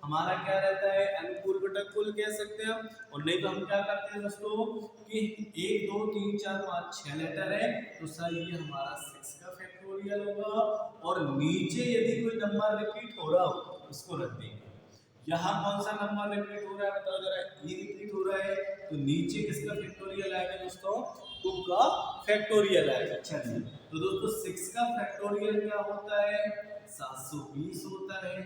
हमारा क्या रहता है, अनुकूल घटक कुल कह सकते हैं हम। और नहीं तो हम क्या करते हैं दोस्तों कि 1 2 3 4 5 6 लेटर है, तो सर ये हमारा 6 का फैक्टोरियल होगा। और नीचे यदि कोई नंबर रिपीट हो रहा हो उसको रख देंगे। यहाँ कौन सा नंबर रिपीट हो रहा है बताओ जरा, ई रिपीट हो रहा है, तो नीचे किसका फैक्टोरियल आएगा दोस्तों, 2 का फैक्टोरियल आएगा। चलिए तो दोस्तों 6 का फैक्टोरियल क्या होता है, 720 होता है।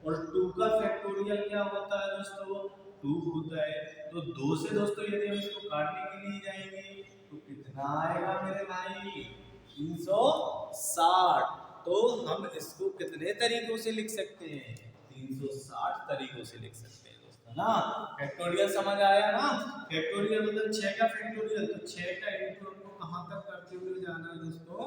और 2 का फैक्टोरियल क्या होता है दोस्तों, 2 होता है। तो 2 से दोस्तों यदि हम इसको काटने के लिए जाएंगे तो कितना आएगा मेरे भाई, 360। तो हम इसको कितने तरीकों से लिख सकते हैं, 360 तरीकों से लिख सकते हैं दोस्तों ना। फैक्टोरियल समझ आया ना, फैक्टोरियल मतलब 6 का फैक्टोरियल, तो 6 का इनटू हमको कहां तक करते हुए जाना है दोस्तों,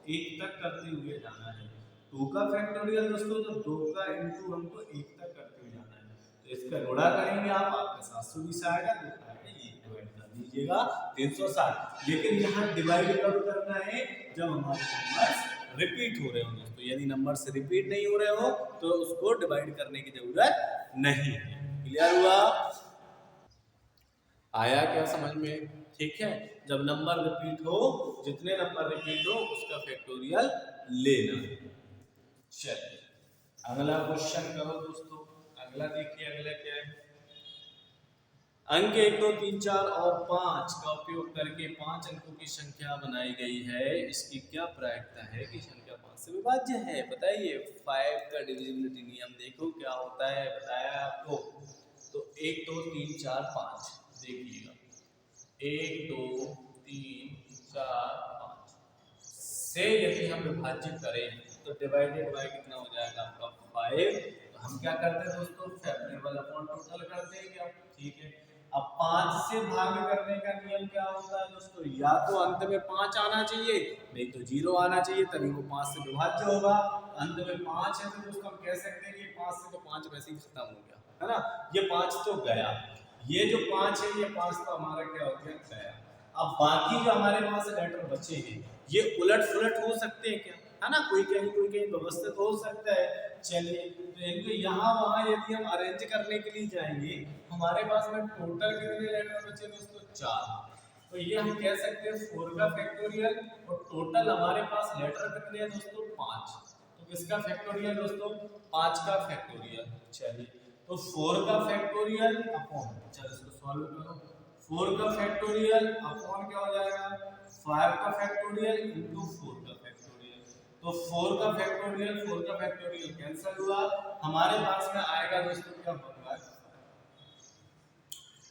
1 तक करते हुए जाना है। 2 का फैक्टोरियल दोस्तों, तो 2 का इनटू हमको 1 तक करते हुए जाना है। तो इसका गुणा करेंगे आप, आपका 720 आएगा, तो आएगा ये, डिवाइड कर दीजिएगा 360। लेकिन यहाँ डिवाइड कब करना है, जब हमारे नंबर्स रिपीट हो रहे हो दोस्तों। यदि नंबर से रिपीट नहीं हो रहे हो तो उसको डिवाइड करने की जरूरत नहीं है। क्लियर हुआ, आया क्या समझ में, ठीक है। जब नंबर रिपीट हो, जितने नंबर रिपीट हो उसका फैक्टोरियल लेना है। चलिए अगला क्वेश्चन करो दोस्तों। अगला देखिए, अगला क्या है, अंक 1 2 3 4 और 5 का उपयोग करके 5 अंकों की संख्या बनाई गई है। इसकी क्या प्रायिकता है कि संख्या 5 से विभाज्य है, बताइए। 5 का डिविजिबिलिटी नियम देखो क्या होता है, बताया आपको। तो 1 2 3 4 5 देखिएगा, 1 2 3 4 5 से यदि हम विभाजित करें तो डिवाइडेड बाय कितना हो जाएगा आपका 5। तो हम क्या करते हैं दोस्तों, फैक्टोरियल अपॉन टोटल करते हैं क्या, ठीक है। अब 5 से भाग करने का नियम क्या होता है दोस्तों, या तो अंत में 5 आना चाहिए, नहीं तो 0 आना चाहिए, तभी वो 5 से विभाज्य होगा। अंत में 5 है तो दोस्तों हम कह सकते हैं कि 5 से तो 5 वैसे ही खत्म हो गया, है ना। ये 5 तो गया, ये जो 5 है ये 5 तो हमारा क्या हो गया, गया। अब बाकी जो हमारे पास लेटर बचे हैं ये उलट पुलट हो सकते हैं क्या, है ना, कोई कहीं व्यवस्थित हो सकता है। चलिए तो इनको यहाँ वहाँ यदि हम अरेंज करने के लिए जाएंगे, हमारे पास में टोटल कितने लेटर बचे दोस्तों, 4। तो ये हम कह सकते हैं 4 का फैक्टोरियल। और टोटल हमारे पास लेटर कितने हैं दोस्तों, 5। तो किसका फैक्टोरियल दोस्तों? 5 का फैक्टोरियल। चलिए, तो 4 का फैक्टोरियल अपॉन, चलो इसको सॉल्व करो, 4 का फैक्टोरियल अपॉन क्या हो जाएगा? 5 का फैक्टोरियल इंटू 4 का फैक्टोरियल। तो 4 का फैक्टोरियल कैंसिल हुआ, हमारे पास में आएगा दोस्तों क्या? 1/5।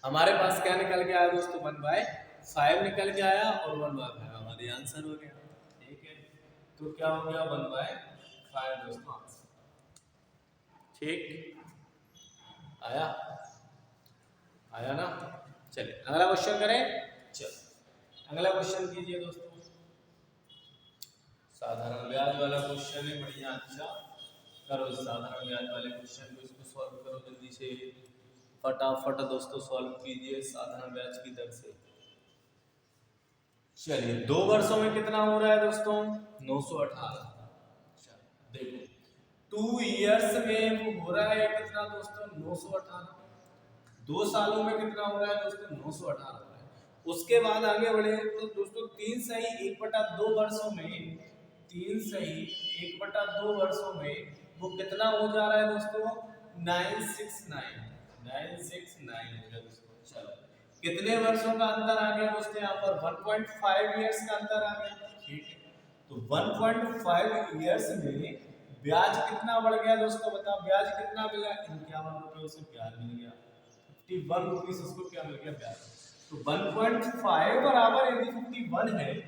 हमारे पास क्या निकल के आया दोस्तों? 1/5 निकल के आया और 1/5 हमारी आंसर हो गया। ठीक है, तो क्या हो गया? 1/5 दोस्तों आंसर। ठीक, आया आया ना? चलिए अगला क्वेश्चन करें। चलो अगला क्वेश्चन कीजिए दोस्तों, साधारण ब्याज वाला क्वेश्चन है, बढ़िया। अच्छा करो साधारण ब्याज वाले क्वेश्चन को, इसको सॉल्व करो जल्दी से, फटाफट दोस्तों सॉल्व कीजिए साधारण ब्याज की दर से। चलिए 2 वर्षों में कितना हो रहा है दोस्तों? 918। देखो 2 इयर्स में हो रहा है कितना दोस्तों? 918। 2 सालों में कितना हो रहा है दोस्तों? 918 हो रहा है। उसके बाद आगे बढ़े तो दोस्तों 3 सही 1/2 वर्षों में, 3 सही 1/2 वर्षों में वो कितना हो जा रहा है दोस्तों? 969 हो गया दोस्तों। चलो कितने वर्षों का अंतर आ गया दोस्तों? यहाँ पर 1.5 इयर्स का अंतर आ गया। ठीक है, तो 1.5 इयर्स में ब्याज कितना बढ़ गया दोस्तों? बताओ ब्याज कितना मिला? 51 रुपए उसे ब्याज मिल गया। 51 रुपीस उसको क्या मिल गया? ब्याज। तो 1.5 बराबर यदि 51 है तो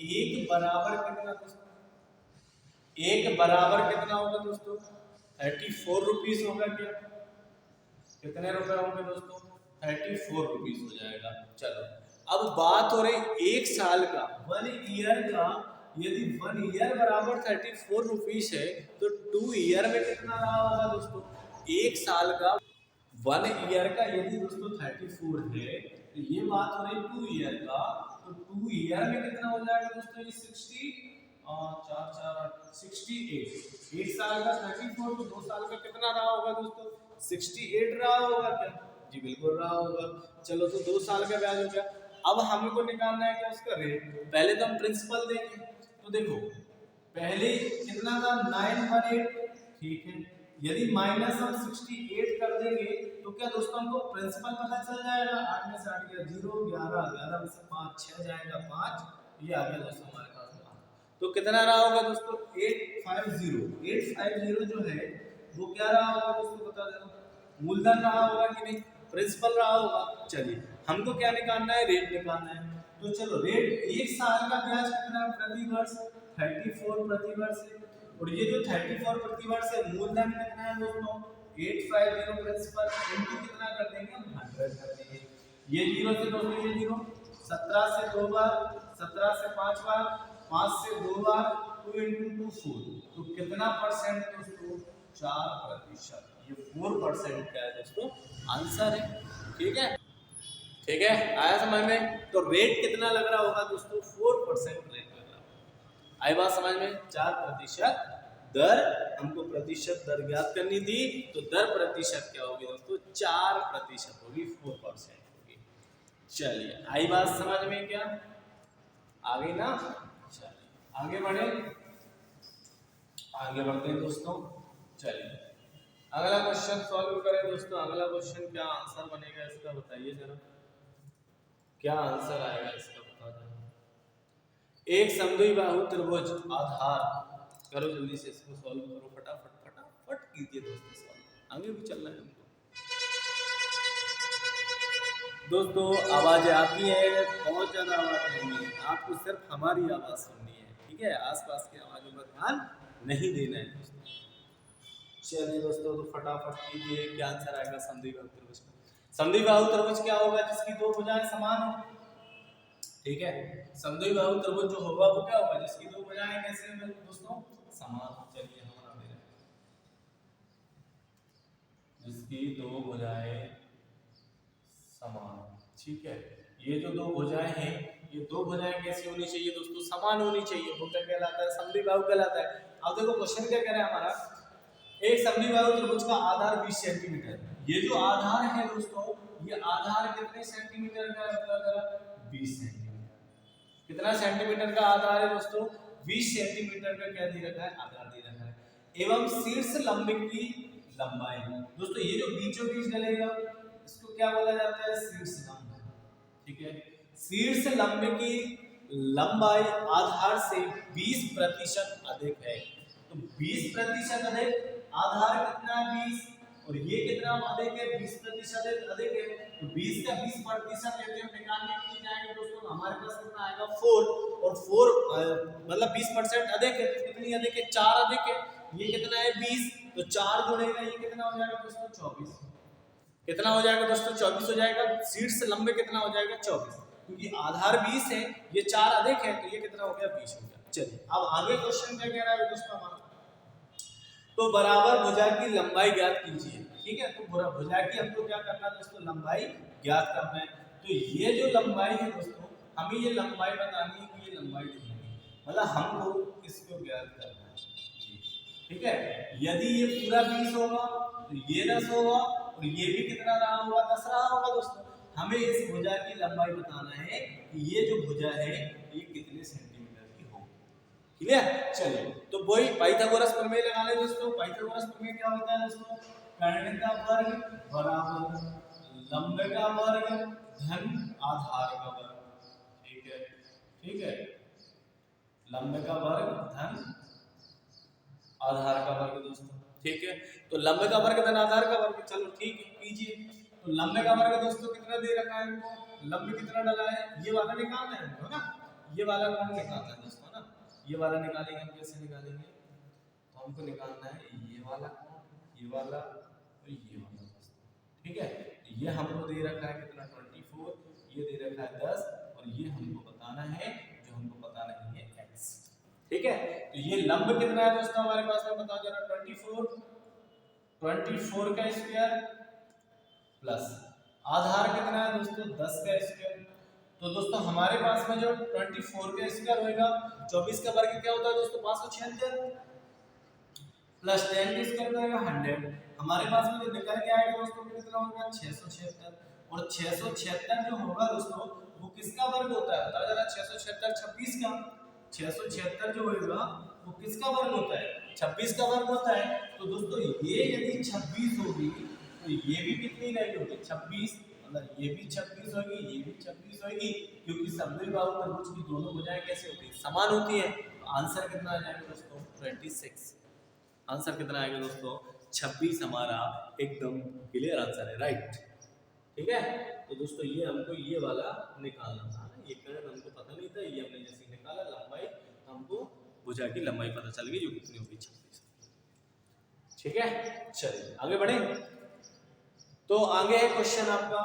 1 बराबर कितना दोस्तों? 1 बराबर कितना होगा दोस्तों? 34 रुपीस होगा क्या? कितने रुपए होंगे दोस्तों? 34 रुपीस हो जाएगा। चलो अब बात हो रही 1 साल का, 1 ईयर का। यदि 1 ईयर बराबर 34 रुपीस है तो 2 ईयर में कितना रहा होगा दोस्तों? 1 साल का 1 ईयर का यदि दोस्तों 34 है तो ये बात हो रही 2 ईयर का, तो 2 ईयर में कितना हो जाएगा दोस्तों? ये 68। 1 साल का 34 तो 2 साल का कितना रहा होगा दोस्तों? 68 रहा होगा क्या? जी बिल्कुल रहा होगा। चलो तो 2 साल का ब्याज हो गया। अब हमको निकालना है क्या? उसका रेट। पहले तो हम प्रिंसिपल देंगे, तो देखो पहले कितना था? 918। ठीक है, यदि माइनस हम 68 कर देंगे तो क्या दोस्तों हमको प्रिंसिपल पता चल जाएगा? 8 में से 8 गया 0, 11, 11 में से 5 6 जाएगा 5, ये आ गया दोस्तों हमारे पास। तो कितना रहा होगा दोस्तों? 850 जो है वो क्या रहा होगा दोस्तों? बता देना, मूलधन रहा होगा कि नहीं? प्रिंसिपल रहा होगा। चलिए हमको क्या निकालना है? रेट निकालना है। तो चलो रेट 1 साल का ब्याज कितना प्रति वर्ष? 34 प्रति वर्ष है। और ये जो 34 प्रति वर्ष है, मूलधन कितना है दोस्तों? 850 प्रिंसिपल इनटू कितना कर देंगे हम? 100 कर देंगे। ये 0 से दोस्तों ये 0, 17 से 2 बार, 17 से 5 बार, 5 से 2 बार, 2 × 2 4। तो कितना परसेंट दोस्तों? 4%। ये 4% का है दोस्तों आंसर है। ठीक है, ठीक है, आया समझ में? तो रेट कितना लग रहा होगा दोस्तों? 4% रेट लग रहा होगा। आई बात समझ में? 4% दर, हमको प्रतिशत दर ज्ञात करनी थी, तो दर प्रतिशत क्या होगी दोस्तों? 4% होगी, 4% होगी। चलिए आई बात समझ में क्या? आ गई ना? चलिए आगे बढ़े, आगे बढ़ते हैं दोस्तों। चलिए अगला क्वेश्चन सॉल्व करें दोस्तों। अगला क्वेश्चन क्या आंसर बनेगा इसका बताइए जरा, क्या आंसर आएगा इसका बता दो। एक समद्विबाहु त्रिभुज आधार, करो जल्दी से इसको सॉल्व करो, फटाफट फटाफट कीजिए दोस्तों सॉल्व, आगे भी चलना है हमको। दोस्तों आवाजें आती है, बहुत ज्यादा आवाज नहीं है, आपको सिर्फ हमारी आवाज सुननी है। ठीक है, आसपास की आवाजों पर ध्यान नहीं देना है दोस्तों। चलिए दोस्तों तो फटाफट कीजिए, क्या आंसर आएगा समद्विबाहु त्रिभुज का? समद्विबाहु त्रिभुज क्या होगा? जिसकी 2 भुजाएं समान हो। ठीक है, समद्विबाहु त्रिभुज जो होगा वो क्या होगा? जिसकी 2 भुजाएं कैसे होंगे दोस्तों? समान। चलिए हमारा दे रहे, जिसकी 2 भुजाएं समान। ठीक है, ये जो 2 भुजाएं हैं, ये 2 भुजाएं कैसी होनी चाहिए दोस्तों? समान होनी चाहिए। वो क्या कहलाता है? समद्विबाहु कहलाता है। अब देखो क्वेश्चन क्या कह रहा है हमारा, एक समद्विबाहु त्रिभुज का आधार 20 सेंटीमीटर। ये जो आधार है दोस्तों, ये आधार कितने सेंटीमीटर का है? 20 सेंटीमीटर। कितना सेंटीमीटर का आधार है दोस्तों? 20 सेंटीमीटर का क्या दे रखा है, आधार दे रखा है। एवं शीर्ष लंब की लंबाई, दोस्तों ये जो बीचों बीच डलेगा इसको क्या बोला जाता है, शीर्ष लंब। ठीक है, शीर्ष लंब की लंबाई आधार से 20% अधिक है। तो 20% अधिक, आधार कितना है 20, और ये कितना अधिक है, 20% अधिक है। तो 20 का 20% लेते हैं, निकालने के लिए जाएंगे दोस्तों, हमारे पास कितना आएगा 4, और 4 मतलब 20% अधिक है, तो कितनी अधिक है, 4 अधिक है। ये कितना है 20, तो 4 जोड़ेगा, ये कितना हो जाएगा दोस्तों 24। कितना हो जाएगा दोस्तों 24 हो जाएगा। शीर्ष लंबे कितना हो जाएगा 24, क्योंकि आधार 20 है, ये 4 अधिक है, तो ये कितना हो गया 20 हो गया। चलिए अब आगे क्वेश्चन क्या कह रहा है दोस्तों हमारा, तो बराबर भुजा की लंबाई ज्ञात कीजिए। ठीक है, तो भुजा की हमको क्या करना है दोस्तों, लंबाई ज्ञात करना है। तो ये जो लंबाई है दोस्तों, हमें ये लंबाई बतानी है कि ये लंबाई कितनी है, मतलब हमको इसको ज्ञात करना है। ठीक है, यदि ये पूरा 20 होगा तो ये 10 होगा, और ये भी कितना रहा होगा, 10 रहा होगा दोस्तों। हमें इस भुजा की लंबाई बताना है कि ये जो भुजा है ये कितने सेंटीमीटर की होगी। क्लियर, चलिए तो वही पाइथागोरस प्रमेय लगा ले दोस्तों। पाइथागोरस प्रमेय क्या होता है दोस्तों, कर्ण का वर्ग बराबर लंब का वर्ग धन आधार का वर्ग। ठीक है, ठीक है, लंब का वर्ग धन आधार का वर्ग दोस्तों। ठीक है, तो लंब का वर्ग धन आधार का वर्ग, चलो ठीक है कीजिए। तो लंब का वर्ग दोस्तों कितना दे रखा है हमको, लंब कितना डला है, ये वाला निकालना है हमको ना, ये वाला कौन निकालना है दोस्तों ना, ये वाला निकालेंगे हम। कैसे निकालेंगे, तो हमको निकालना है ये वाला, ये वाला और ये वाला दोस्तों। ठीक है, तो ये हमको दे रखा है कितना 24, ये दे रखा है 10, और ये हमको बताना है जो हमको पता नहीं है x। ठीक है, तो ये लंब कितना है दोस्तों हमारे पास में, बताओ जरा 24 का स्क्वायर प्लस आधार कितना है दोस्तों 10 का स्क्वायर। तो दोस्तों हमारे पास में जो 24 का स्क्वायर होएगा, 24 का वर्ग क्या होता है दोस्तों 576, प्लस 10 का स्क्वायर होएगा 100। हमारे पास में जो निकल के आएगा दोस्तों कितना होगा 676, और 676 जो होगा दोस्तों वो किसका वर्ग होता है, बताओ जरा। 676 26 का, 676 जो होगा वो किसका वर्ग होता है, 26 का वर्ग होता है। तो दोस्तों ये यदि 26 होगी तो ये भी कितनी नहीं होगी 26, मतलब ये भी 26 होगी, ये भी 26 होगी, क्योंकि समद्विबाहु त्रिभुज की दोनों भुजाएं कैसे होती है, समान होती है। तो आंसर कितना आ जाएगा दोस्तों 26। आंसर कितना आएगा दोस्तों 26 हमारा एकदम क्लियर आंसर है, राइट। ठीक है, तो दोस्तों ये हमको ये वाला निकालना था, ये कर्ण हमको पता नहीं था, ये हमने जैसे निकाला लंबाई, हमको भुजा की लंबाई पता चल गई जो कितनी होगी 26। ठीक है, चलिए आगे बढ़े। तो आगे है क्वेश्चन आपका,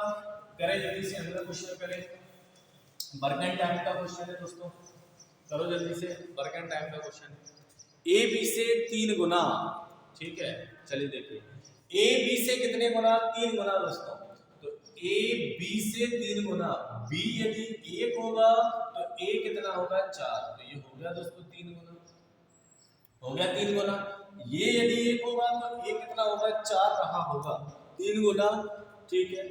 करें जल्दी से अगला क्वेश्चन करें। बर्कन टाइम का क्वेश्चन है दोस्तों, करो जल्दी से। बर्कन टाइम का क्वेश्चन, ए बी से 3 गुना। ठीक है, चलिए देखिए ए बी से कितने गुना, 3 गुना दोस्तों। तो ए बी से 3 गुना, बी यदि 1 होगा तो ए कितना होगा 4, तो ये हो गया दोस्तों 3 गुना, हो गया 3 गुना। ये यदि 1 होगा तो ए कितना होगा 4 रहा होगा, 3 गुना। ठीक है,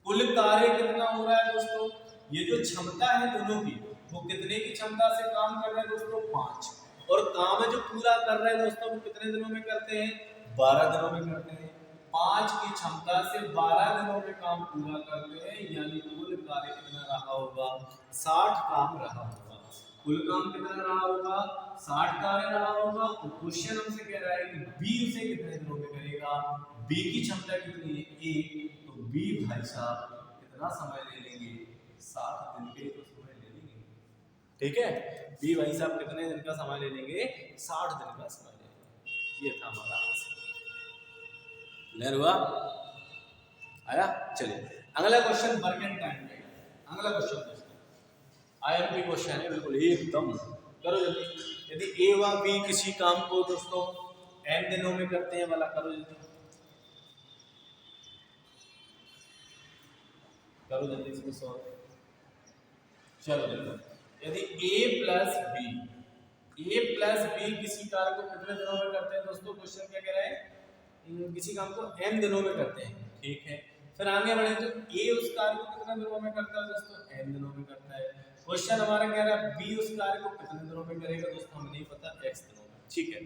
कुल कार्य कितना हो रहा है दोस्तों, ये जो क्षमता है दोनों की वो कितने की क्षमता से काम कर रहे हैं दोस्तों 5, और काम है जो पूरा कर रहे हैं दोस्तों वो कितने दिनों में करते हैं 12 दिनों में करते हैं। 5 की क्षमता से 12 दिनों में काम पूरा करते हैं, यानी कुल कार्य कितना रहा होगा 60 काम रहा होगा। कुल काम कितना रहा होगा 60 कार्य रहा होगा। तो क्वेश्चन हमसे कह रहा है कि बी उसे कितने दिनों में करेगा, बी की क्षमता कितनी है 1, तो बी भाई साहब कितना समय ले लेंगे 60 दिन के तो समय ले लेंगे। ठीक है, बी भाई साहब कितने दिन का समय ले लेंगे 60 दिन का समय ले लेंगे। ये था हमारा आंसर, क्लियर हुआ, आया। चलिए अगला क्वेश्चन बर्कन टाइम का, अगला क्वेश्चन दोस्तों आईएमपी क्वेश्चन है बिल्कुल एकदम, करो जल्दी। यदि ए व बी किसी काम को दोस्तों n दिनों में करते हैं वाला, करो जल्दी, करो जल्दी इसको सॉल्व। चलो जल्दी। यदि a प्लस बी किसी कार्य को कितने दिनों में करते हैं दोस्तों, क्वेश्चन क्या कह रहा है किसी काम को n दिनों में करते हैं। ठीक है, फिर आगे बढ़े तो a उस कार्य को कितने दिनों में करता है दोस्तों n दिनों में करता है, क्वेश्चन हमारा कह रहा है बी उस कार्य को कितने दिनों में करेगा दोस्तों, हमें नहीं पता, x दिनों में। ठीक है,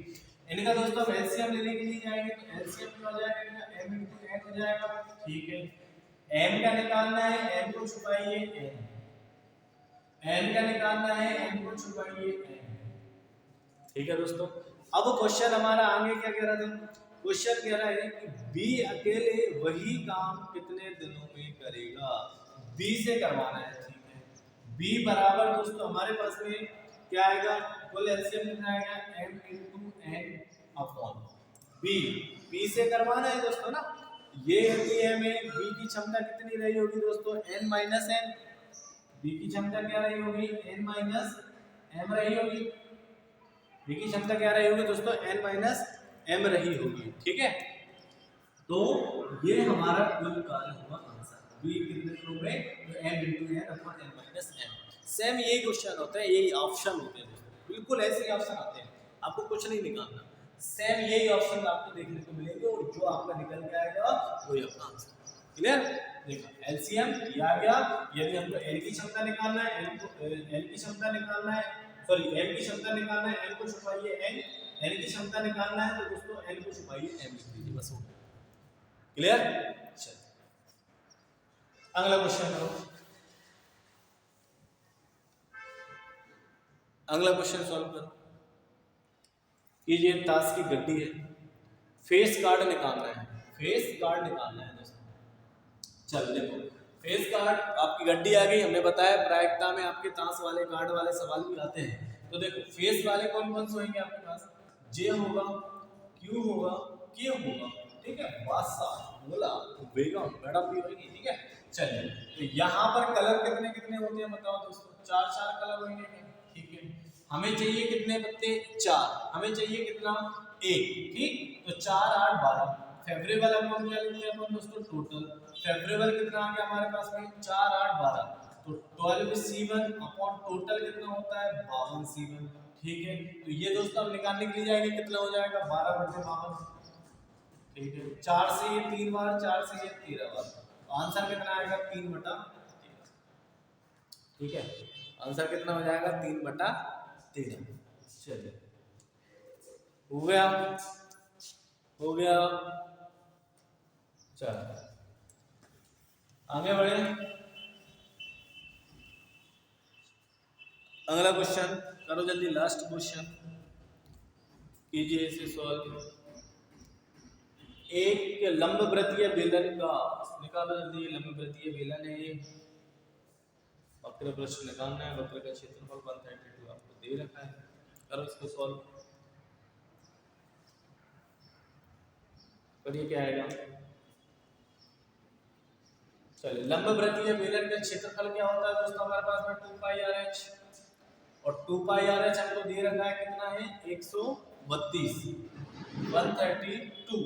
इनका दोस्तों हम एलसीएम लेने के लिए जाएंगे तो एलसीएम क्या हो जाएगा इनका m * n हो जाएगा। ठीक है, m का निकालना है, n को छुपाइए n का निकालना है, n को छुपाइए n। ठीक है दोस्तों, अब क्वेश्चन हमारा आगे क्या कह रहा था, क्वेश्चन कह रहा है कि बी अकेले वही काम कितने दिनों में करेगा, बी से करवाना है। ठीक है, बी बराबर दोस्तों हमारे पास में क्या आएगा, कुल एलसीएम कितना आएगा m * n upon B, B से करवाना है दोस्तों ना, ये होती है हमें बी की क्षमता कितनी रही होगी दोस्तों n - m, बी की क्षमता क्या रही होगी n - m रही होगी, बी की क्षमता क्या रही होगी दोस्तों n - m रही होगी। ठीक है, तो ये हमारा कुल कार्य होगा आंसर, बी कितने दिनों में, तो m * n upon n - m। Same यही क्वेश्चन होता है, यही ऑप्शन होते हैं दोस्तों, बिल्कुल ऐसे ही ऑप्शन आते हैं, आपको कुछ नहीं निकालना, सेम यही ऑप्शन आपको देखने को मिलेंगे और जो आपका निकल के आएगा वही आपका आंसर। क्लियर, देखो एलसीएम ये आ गया, यदि हमको एल की क्षमता निकालना है, एल की क्षमता निकालना है, सॉरी एम की क्षमता निकालना है, एल को छुपाइए एन, एल की क्षमता निकालना है तो दोस्तों एल को छुपाइए एम लिख दीजिए, बस हो गया। क्लियर, चलिए अगला क्वेश्चन करो, अगला क्वेश्चन सॉल्व करो। ये ताश की गड्डी है, फेस कार्ड निकालना है, फेस कार्ड निकालना है दोस्तों। चल देखो, फेस कार्ड आपकी गड्डी आ गई, हमने बताया प्रायिकता में आपके ताश वाले कार्ड वाले सवाल भी आते हैं, तो देखो फेस वाले कौन कौन से होंगे आपके पास, जे होगा, क्यू होगा, के होगा। ठीक है, बादशाह, बोला, बेगम, मैडम भी होगी। ठीक है, चलिए तो यहाँ पर कलर कितने कितने होते हैं बताओ दोस्तों, 4 कलर होंगे। ठीक है, हमें चाहिए कितने पत्ते, 4, हमें चाहिए कितना, 1। ठीक, तो 4 8 12, फेवरेबल अमाउंट क्या लिखते हैं अपन दोस्तों, टोटल फेवरेबल कितना आ गया हमारे पास में, 4 8 12, तो 12C1 अपॉन टोटल कितना होता है 52C1। ठीक है, तो ये दोस्तों हम निकालने के लिए जाएंगे, कितना हो जाएगा 12/52। ठीक है, 4 से ये 3 बार, 4 से ये 13 बार, तो आंसर कितना आएगा 3/13। ठीक है, आंसर कितना हो जाएगा 3/13। चलिए हो गया, हो गया, चलो आगे बढ़े, अगला क्वेश्चन करो जल्दी, लास्ट क्वेश्चन कीजिए इसे सॉल्व। एक लंबवृत्तीय बेलन का निकालो जल्दी, लंबवृत्तीय बेलन है, वक्र प्रश्न निकालना है, वक्र का क्षेत्रफल 132 आपको दे रखा है, करो इसको सॉल्व करिए, क्या आएगा। चलिए, लंबवृत्तीय बेलन का क्षेत्रफल क्या होता है दोस्तों हमारे पास में 2πRh, और 2πRh हमको दे रखा है कितना है 132, 132,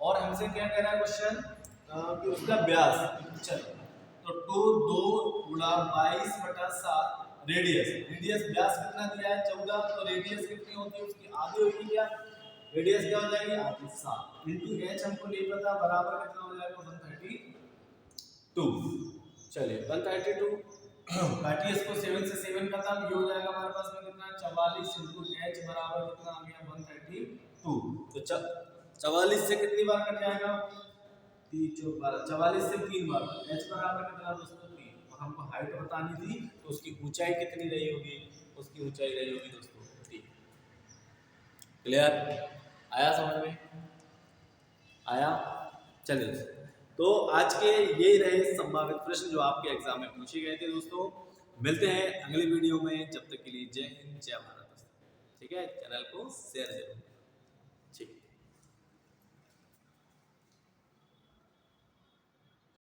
और हमसे क्या कह रहा है क्वेश्चन कि उसका व्यास, चलो तो 2 गुणा 22/7 रेडियस, रेडियस व्यास कितना दिया है 14, तो रेडियस कितनी होती है उसकी आधी होगी, क्या रेडियस क्या हो जाएगी आधी 7 इंटू h हमको नहीं पता, बराबर कितना हो जाएगा 132। चलिए 132 काटिए इसको, 7 से 7 का था, ये हो जाएगा हमारे पास में कितना 44 इंटू h बराबर कितना आ गया 132। तो 44 से कितनी बार कट जाएगा 3 4 12, 44 से 3 बार, h बराबर कितना दोस्तों 3, और हमको हाइट बतानी थी तो उसकी ऊंचाई कितनी रही होगी, उसकी ऊंचाई रही होगी दोस्तों 3। क्लियर, आया समझ में, आया। चलिए, तो आज के यही रहे संभावित प्रश्न जो आपके एग्जाम में पूछे गए थे दोस्तों। मिलते हैं अगले वीडियो में, जब तक के लिए जय हिंद जय भारत दोस्तों। ठीक है, चैनल को शेयर जरूर, ठीक।